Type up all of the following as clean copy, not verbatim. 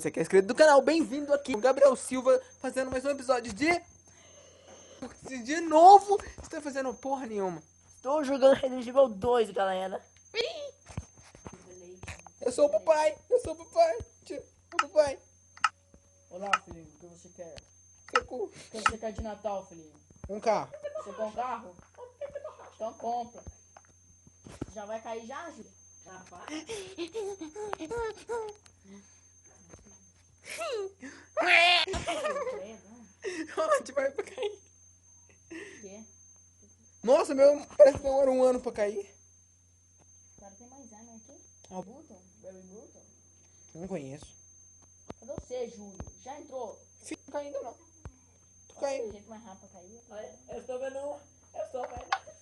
você que é inscrito do canal, bem-vindo aqui, Gabriel Silva, fazendo mais um episódio de novo, estou fazendo porra nenhuma. Estou jogando Resident Evil 2, galera. Eu sou o papai, tio, o papai. Olá, filhinho, o que você quer? Seu cu. O que você quer de Natal, filhinho? Um carro. Você quer um carro? Então compra. Já vai cair já, Ju? Rapaz. Onde vai pra cair? Quê? Nossa, meu, parece que demora um ano pra cair. Cara, tem mais arma aqui? Ah. Burton? Barry Burton? Não conheço. Cadê você, Júlio? Já entrou? Filho, não cai ainda não. Tô Tem caindo. jeito mais rápido pra cair? Olha, eu estou vendo. Eu estou vendo.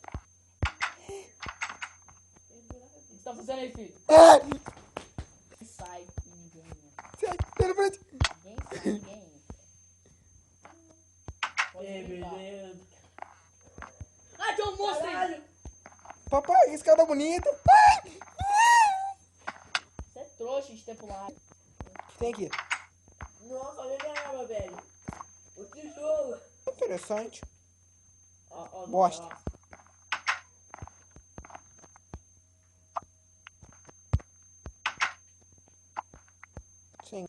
O que você tá fazendo aí, filho? Ai! Sai e ninguém entra. Sai, sai na frente. Ninguém sai, ninguém entra. Pode Ei, brincar. beleza. Ai, tem um monstro aí! Caralho! Papai, que escada bonita. Ai! Você é trouxa de ter pulado. Tem aqui. Nossa, olha a minha arma, velho. O tijolo. Interessante. Ó, Bosta. ó. Sim.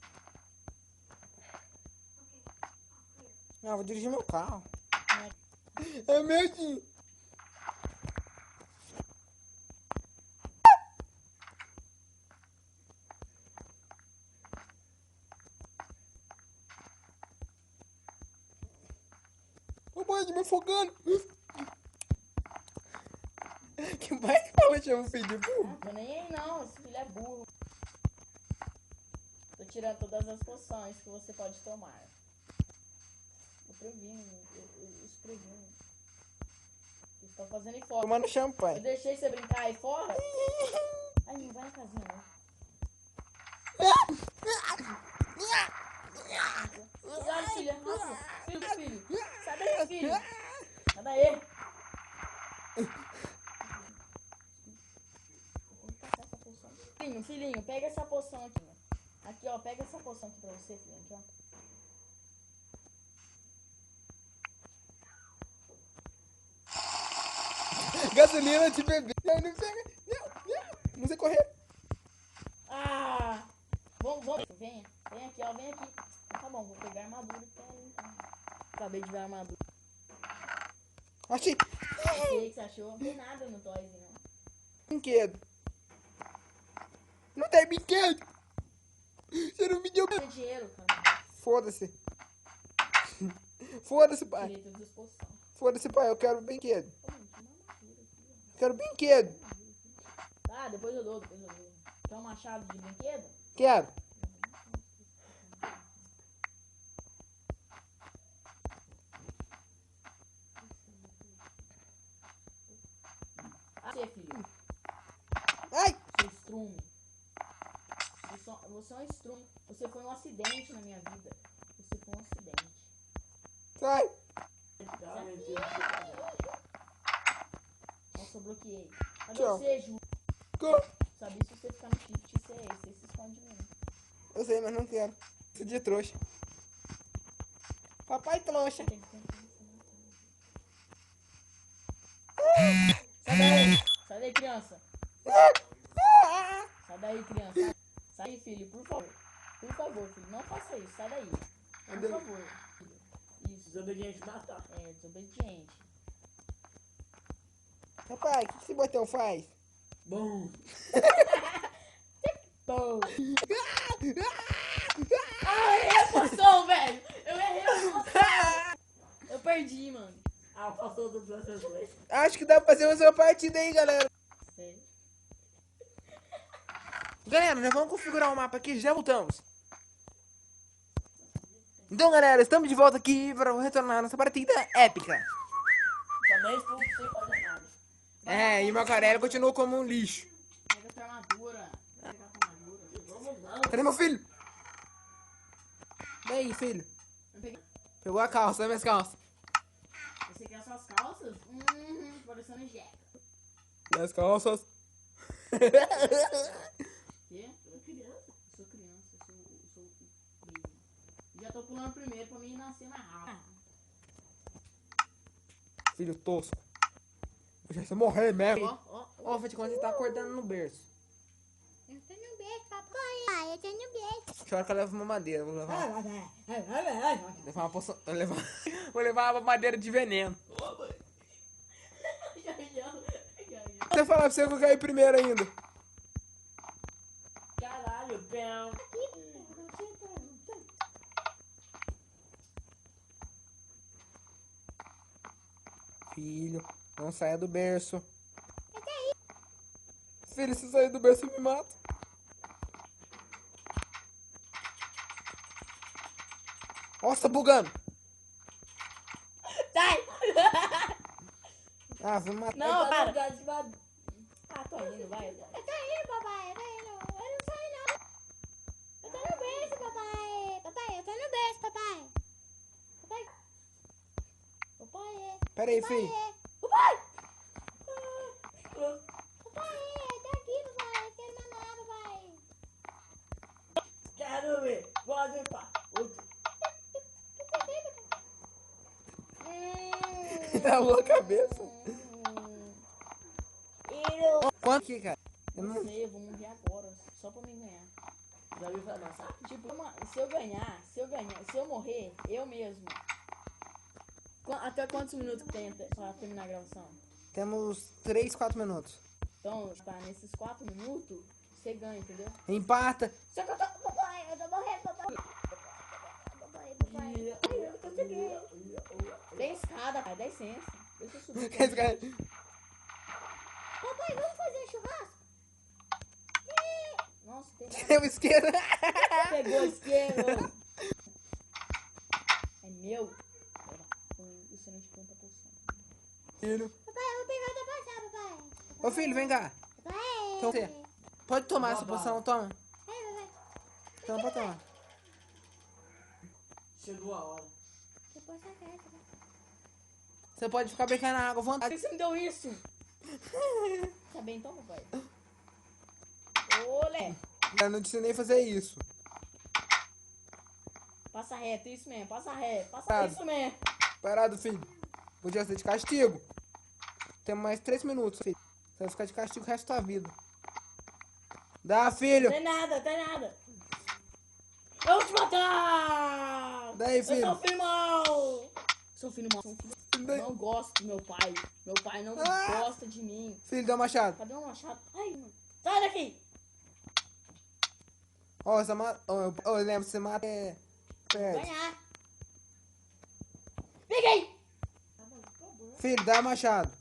Não, vou dirigir meu carro. É mesmo. Papai, tô me afogando. Que mais que fala chama o filho de burro? Não tô nem aí não, esse filho é burro. Tô tirando todas as poções que você pode tomar. Eu previno, eu previno. Vocês estão fazendo aí fora. Tomando Eu champanhe. deixei você brincar aí fora? Ai, não vai na casinha não. Cuidado, filha. Nossa, filho. Sai daí, filho. Sai daí. Filhinho, pega essa poção aqui. Aqui, ó, pega essa poção aqui pra você, filhinho. Aqui, ó. Gasolina de bebê. Não, não pega. Não sei correr. Ah! Vamos. Venha aqui, ó, vem aqui. Tá bom, vou pegar a armadura que tem ali, então. Acabei de ver a armadura. Achei. O que você achou? Não tem nada no Toys, não. Brinquedo. Não tem brinquedo. Você não me deu. Tem dinheiro, cara. Foda-se. Foda-se, pai. Direito de disposição. Foda-se, pai. Eu quero brinquedo. Pô, mano, tem uma armadura aqui, ó. Quero brinquedo. Tá, depois eu dou. Quer uma chave de brinquedo? Quero. Ah, você, filho. Ai. Seu estrume. Você é um estrume. Você foi um acidente na minha vida. Você foi um acidente. Sai. Nossa, eu bloqueei. Cadê Tchau. você, Ju? Go. Sabia se você ficar no shift, você se esconde mesmo. Eu sei, mas não quero. Sou de trouxa. Papai trouxa. Tem que Sai daí! Sai daí, criança! Sai daí, criança! Sai daí, filho, por favor! Por favor, filho, não faça isso, sai daí! Por favor! Isso, Desobediente matar. é, desobediente. Papai, o que esse botão faz? Bom. Pô! Ah, eu errei a poção, velho! Eu errei a poção! Eu perdi, mano. Ah, passou do Plantas dois. Acho que dá pra fazer uma partida aí, galera. Sério? Galera, já vamos configurar o mapa aqui, já voltamos. Então, galera, estamos de volta aqui para retornar nossa partida épica. Também estou sem fazer nada. É, e o Macarela continuou como um lixo. Pega tua armadura. Pega tua armadura. Vamos não. Cadê meu filho? E aí, filho? Eu peguei. Pegou a calça, minhas calças. Você quer suas calças? Parecendo jeca. Minhas calças. Quê? Eu sou criança. Eu sou Já tô pulando primeiro pra mim nascer mais rápido. Filho tosco. Já você morrer mesmo. Ó. Ó, vou te contar, você tá acordando no berço. Eu tô no berço, papai. Eu tô no berço. Chora que eu levo uma madeira. Vou levar, Ah, levar uma poção. Vou levar uma madeira de veneno. Já. Você falar pra você que eu caí primeiro ainda. Caralho, pão. Filho, não saia do berço. Filho, se sair do berço eu me mato. Nossa, tá bugando. Sai! Ah, vou me matar. Não, para. Ah, tô indo, vai. Eu tô indo, papai. Eu tô indo. Eu não saio, não. Eu tô no berço, papai. Papai, eu tô no berço, papai. Papai. Papai. Pera aí, filho. Papai. Papai, eu tô aqui, papai. Eu quero mamar, papai. Quero ver. Pode pá. Travou a cabeça. Quanto que, cara? Eu Não não... sei, eu vou morrer agora, só pra mim ganhar. Já viu essa dança? Tipo, se eu morrer, eu mesmo. Até quantos minutos que tem pra terminar a gravação? Temos 3, 4 minutos. Então, tá, nesses 4 minutos, você ganha, entendeu? Empata. Só que eu tô com papai. Eu tô morrendo, papai. Papai, papai. Eu tô chegando. Tem escada, cara, dá licença. Deixa eu subir. Esse cara- Papai, vamos fazer um churrasco? Nossa, tem nada. Tem uma esquerda. Pegou isqueiro. É meu. Pera, o excelente planta poção. Filho. Papai, eu vou pegar outra passar, papai. Ô, filho, vem cá. Papai. Então você. Pode tomar essa poção, toma. Papai. Então pode tomar. Chegou a hora. Depois tá certo, né? Você pode ficar brincando na água à Por vontade. que você me deu isso? Tá bem então, papai? Olé. Eu não te ensinei a fazer isso. Passa reto, isso mesmo. Passa reto. Passa Tá. isso mesmo. Parado, filho. Podia ser de castigo. Temos mais 3 minutos, filho. Você vai ficar de castigo o resto da tua vida. Dá, filho. Tem nada, tem nada. Eu vou te matar! Daí, Eu sou filho. um filho mau! Sou um filho mau. Sou um filho... Daí. Não gosto do meu pai. Meu pai não Ah! gosta de mim. Filho, dá um machado. Cadê o machado? Ai, mano. Sai daqui! Ó, você mata. Ó, eu lembro, você mata. Perde. Ganhar. Peguei! Filho, dá machado.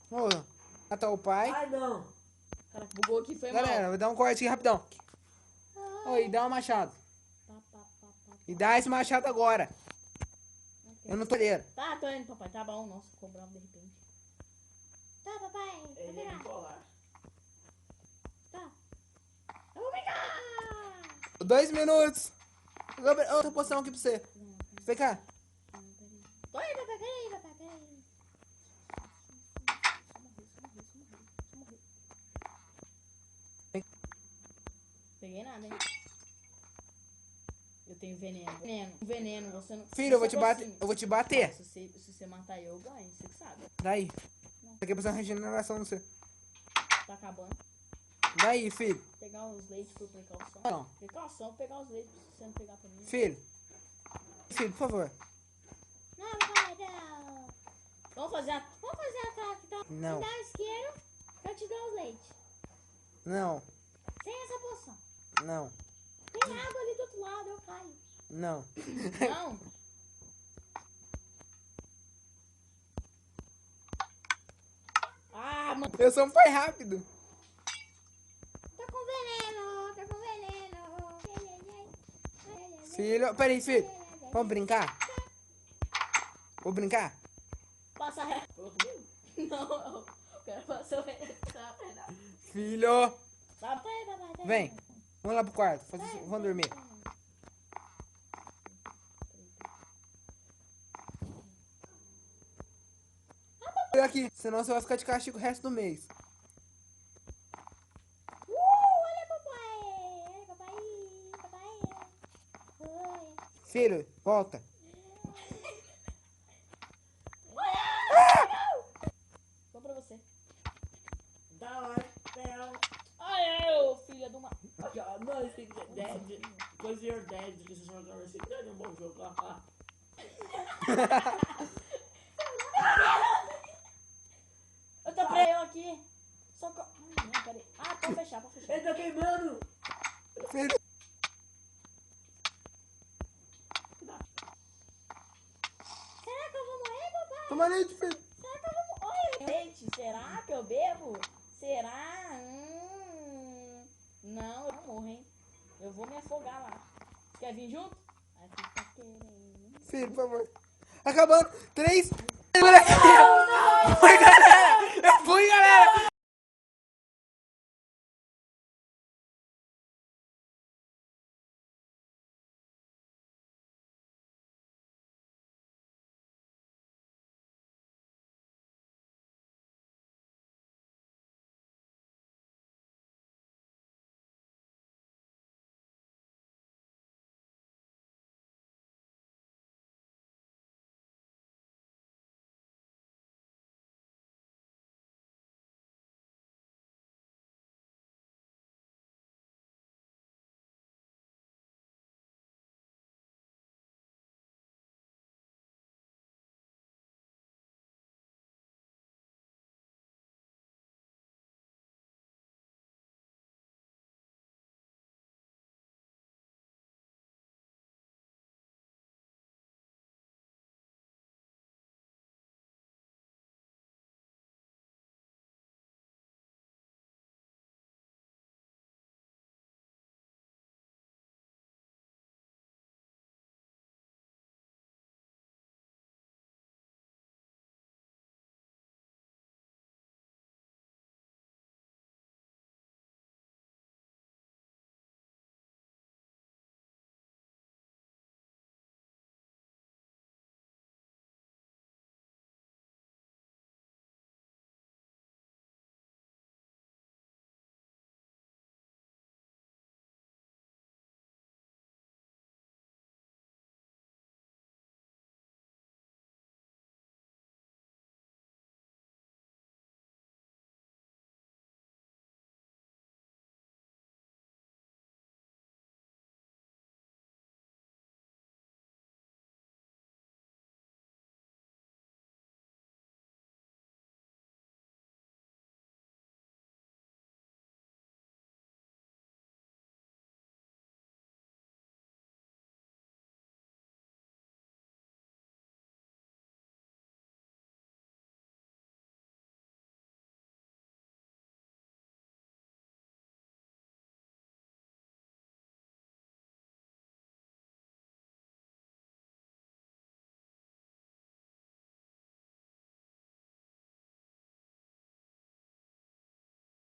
Ô, matar o pai. Ai, não. Caraca, bugou aqui, foi Galera, mal. vou dar um corte aqui rapidão. Oi, dá um machado. E dá esse machado agora. Eu não tô lendo. Tá, tô indo, papai. Tá bom. Nossa, ficou bravo de repente. Tá, papai. Vou Ele é pegar. bipolar. Tá. Eu vou pegar. 2 minutos. Gabriel, outra poção aqui pra você. Vem cá. Tô indo. Papai, peraí, papai, peraí. Peguei nada, hein? Eu tenho veneno. Veneno, você não. Filho, eu vou você te bater. aproxima. Eu vou te bater. Se você matar eu ganho, você que sabe. Daí. Isso aqui é pra regeneração no seu. Tá acabando. Daí, filho. Pegar os leites por precaução. Não. Precaução, pegar os leites pra você não pegar pra mim. Filho. Filho, por favor. Não, papai, não. Vamos fazer a. Vamos fazer a troca, então. Não. Me dá o isqueiro, eu te dou o leite. Não. Sem essa poção. Não. Tem água ali do outro lado, eu caio. Não. Não! Ah, mano! Eu sou um pai rápido. Tô com veneno, tô com veneno. Filho. Peraí, filho. Vamos brincar? Vou brincar? Passa reto! Não, eu quero passar o veneno. Filho. Tá, Vem. Vamos lá pro quarto. Vamos dormir. Olha aqui. Senão você vai ficar de castigo o resto do mês. Olha, papai. Olha, papai. Papai. Filho, volta. Vou pra você. Da hora. Pera. Ai, eu, filha do uma. Aqui, ó. Não, esse aqui é dead. Because you're dead. Que você joga esse aqui. Não é um bom jogo. Eu tô preso aqui. Socorro. Não, peraí. Ah, pode fechar, pode fechar. Ele tá queimando. Filho. Será que eu vou morrer, papai? Toma leite, filho. Será que eu vou morrer? Leite, será que eu bebo? Será? Não, eu não morro, hein? Eu vou me afogar lá. Quer vir junto? Aí fica querendo. Filho, por favor. Acabando. 3. Moleque. Oi, galera.